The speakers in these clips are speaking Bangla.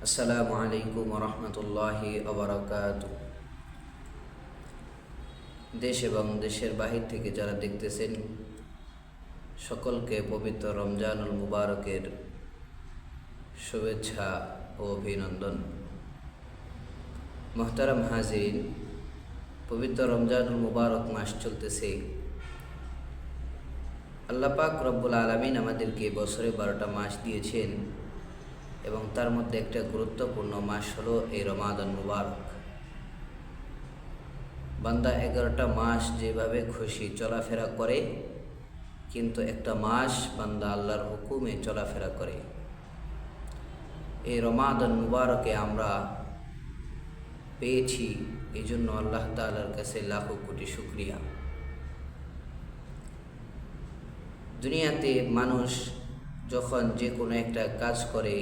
আসসালামু আলাইকুম রহমতুল্লাহি ওবরাকাতু। দেশ এবং দেশের বাহির থেকে যারা দেখতেছেন সকলকে পবিত্র রমজানুল মুবারকের শুভেচ্ছা ও অভিনন্দন। মোহতারাম হাজিরিন, পবিত্র রমজানুল মুবারক মাস চলতেছে। আল্লাহ পাক রব্বুল আলামিন আমাদেরকে বছরে 12টা মাস দিয়েছেন এবং তার মধ্যে একটা গুরুত্বপূর্ণ মাস হলো এই রমাদান মুবারক। বান্দা 11টা মাস যেভাবে খুশি চলাফেরা করে, কিন্তু একটা মাস বান্দা আল্লাহর হুকুমে চলাফেরা করে। এই রমাদান মুবারকে আমরা পেয়েছি, এই জন্য আল্লাহ তাআলার কাছে লাখো কোটি শুকরিয়া। দুনিয়াতে মানুষ যখন যে কোনো একটা কাজ করে,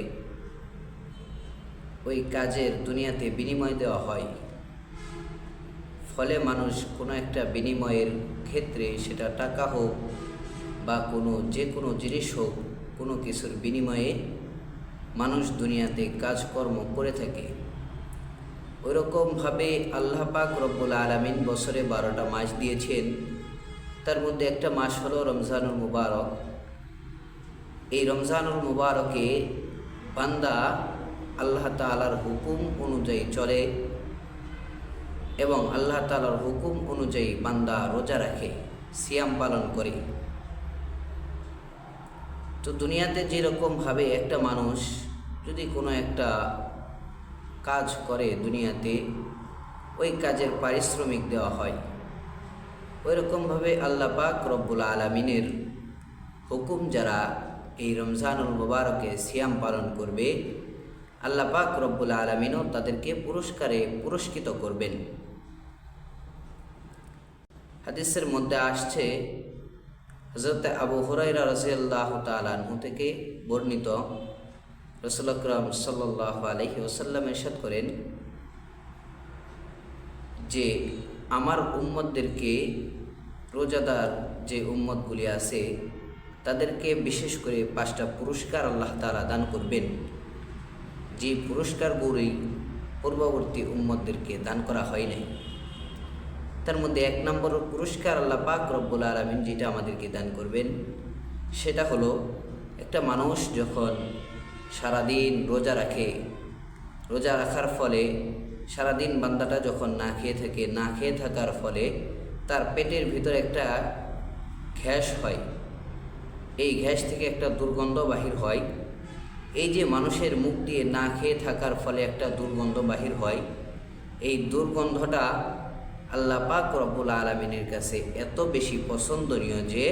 ওই কাজের দুনিয়াতে বিনিময় দেওয়া হয়। ফলে মানুষ কোনো একটা বিনিময়ের ক্ষেত্রে, সেটা টাকা হোক বা যে কোনো জিনিস হোক, কোনো কিছুর বিনিময়ে মানুষ দুনিয়াতে কাজকর্ম করে থাকে। ওইরকমভাবে আল্লাহ পাক রব্বুল আলামিন বছরে 12টা মাস দিয়েছেন। তার মধ্যে একটা মাস হলো রমজানুল মুবারক। এই রমজানুল মুবারকে বান্দা আল্লাহ তাআলার হুকুম অনুযায়ী চলে এবং আল্লাহ তাআলার হুকুম অনুযায়ী বান্দা রোজা রাখে, সিয়াম পালন করে। তো দুনিয়াতে যেরকমভাবে একটা মানুষ যদি কোনো একটা কাজ করে দুনিয়াতে, ওই কাজের পারিশ্রমিক দেওয়া হয়। ওই রকমভাবে আল্লাহ পাক রব্বুল আলামিনের হুকুম যারা এই রমজানুল মুবারকে সিয়াম পালন করবে, আল্লাহ পাক রব্বুল আলামিনও তাদেরকে পুরস্কৃত করবেন। হাদিসের মধ্যে আসছে, হযরত আবু হুরায়রা রাদিয়াল্লাহু তাআলা আনহু থেকে বর্ণিত, রাসূল আকরাম সাল্লাল্লাহু আলাইহি ওয়াসাল্লাম ইরশাদ করেন যে আমার উম্মতদেরকে, রোজাদার যে উম্মতগুলি আছে তাদেরকে বিশেষ করে 5টা পুরস্কার আল্লাহ তাআলা দান করবেন, যে পুরস্কারগুলি পূর্ববর্তী উম্মতদেরকে দান করা হয় নাই। তার মধ্যে 1 নম্বর পুরস্কার আল্লাহ পাক রব্বুল আলামিন যেটা আমাদেরকে দান করবেন, সেটা হলো একটা মানুষ যখন সারাদিন রোজা রাখে, রোজা রাখার ফলে সারাদিন বান্দাটা যখন না খেয়ে থাকে, না খেয়ে থাকার ফলে তার পেটের ভিতরে একটা গ্যাস হয়। এই গ্যাস থেকে একটা দুর্গন্ধ বাহির হয়। এই যে মানুষের মুখ দিয়ে না খেয়ে থাকার ফলে একটা দুর্গন্ধ বাহির হয়, এই দুর্গন্ধটা আল্লাহ পাক রব্বুল আলামিনের কাছে এত বেশি পছন্দনীয় যে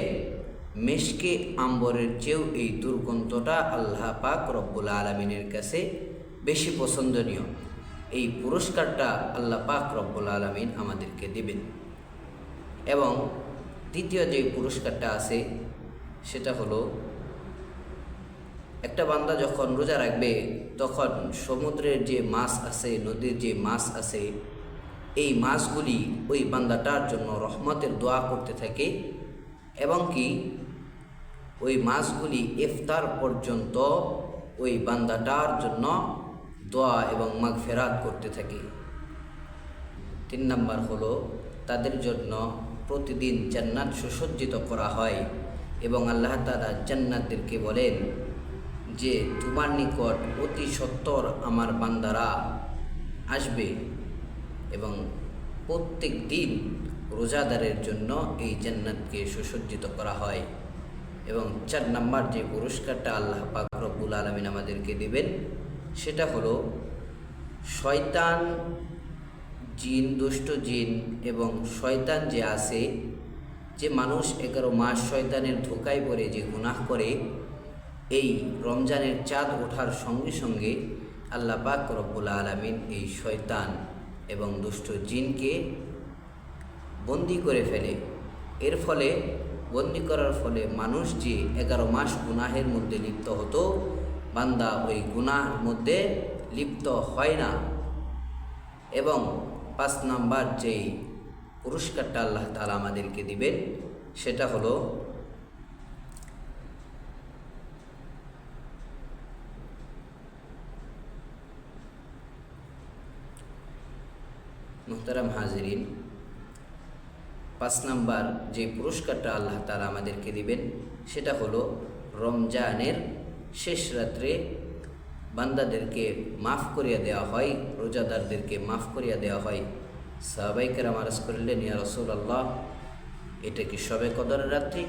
মেশকে আম্বরের চেয়েও এই দুর্গন্ধটা আল্লাহ পাক রব্বুল আলামিনের কাছে বেশি পছন্দনীয়। এই পুরস্কারটা আল্লাহ পাক রব্বুল আলামিন আমাদেরকে দিবেন। এবং দ্বিতীয় যে পুরস্কারটা আছে সেটা হলো, একটা বান্দা যখন রোজা রাখবে তখন সমুদ্রের যে মাছ আছে, নদীর যে মাছ আছে, এই মাছগুলি ওই বান্দাটার জন্য রহমতের দোয়া করতে থাকে এবং কি ওই মাছগুলি ইফতার পর্যন্ত ওই বান্দাটার জন্য দোয়া এবং মাগফিরাত করতে থাকে। 3 নাম্বার হলো, তাদের জন্য প্রতিদিন জান্নাত সুসজ্জিত করা হয় এবং আল্লাহ তাআলা জান্নাতদেরকে বলেন যে তোমার নিকট অতি সত্বর আমার বান্দারা আসবে এবং প্রত্যেক দিন রোজাদারের জন্য এই জান্নাতকে সুসজ্জিত করা হয়। এবং 4 নাম্বার যে পুরস্কারটা আল্লাহ পাক রব্বুল আলামিন আমাদেরকে দেবেন, সেটা হলো শয়তান, জিন, দুষ্ট জিন এবং শয়তান যে আছে, যে মানুষ 11 মাস শয়তানের ধোঁকায় পড়ে যে গুনাহ করে, এই রমজানের চাঁদ ওঠার সঙ্গে সঙ্গে আল্লাহ পাক রব্বুল আলামিন এই শয়তান এবং দুষ্ট জিনকে বন্দি করে ফেলে। এর ফলে বন্দি করার ফলে মানুষ যে 11 মাস গুনাহের মধ্যে লিপ্ত হতো, বান্দা ওই গুনাহের মধ্যে লিপ্ত হয় না। এবং 5 নাম্বার যেই পুরস্কারটা আল্লাহ তাআলা আমাদেরকে দিবেন, সেটা হলো মুহতারাম হাজিরিন, 5 নাম্বার যে পুরস্কারটা আল্লাহ তাআলা আমাদেরকে দিবেন সেটা হলো রমজানের শেষ রাত্রে বান্দাদেরকে মাফ করিয়া দেওয়া হয়, রোজাদারদেরকে মাফ করিয়া দেওয়া হয়। সাহাবায়ে কেরাম আরজ করলেন, ইয়া রাসূলুল্লাহ, এটা কি শবে কদরের রাত্রি?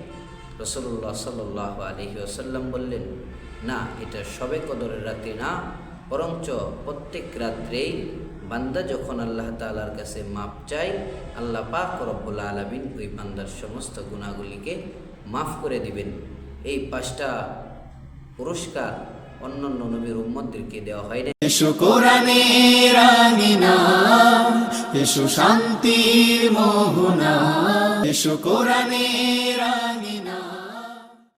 রাসূলুল্লাহ সাল্লাল্লাহু আলাইহি ওয়াসাল্লাম বললেন, না, এটা শবে কদরের রাত্রি না, বরঞ্চ প্রত্যেক রাত্রেই বান্দা যখন আল্লাহ তাআলার কাছে মাপ চায়, আল্লাহ পাক রব্বুল আলামিন ওই বান্দার সমস্ত গুনাহগুলিকে মাফ করে দিবেন। এই 5টা পুরস্কার অন্যান্য নবীর উম্মতদেরকে দেওয়া হয় না। এসো কোরআনের আঙিনা, এসো শান্তির মোহনা, এসো কোরআনের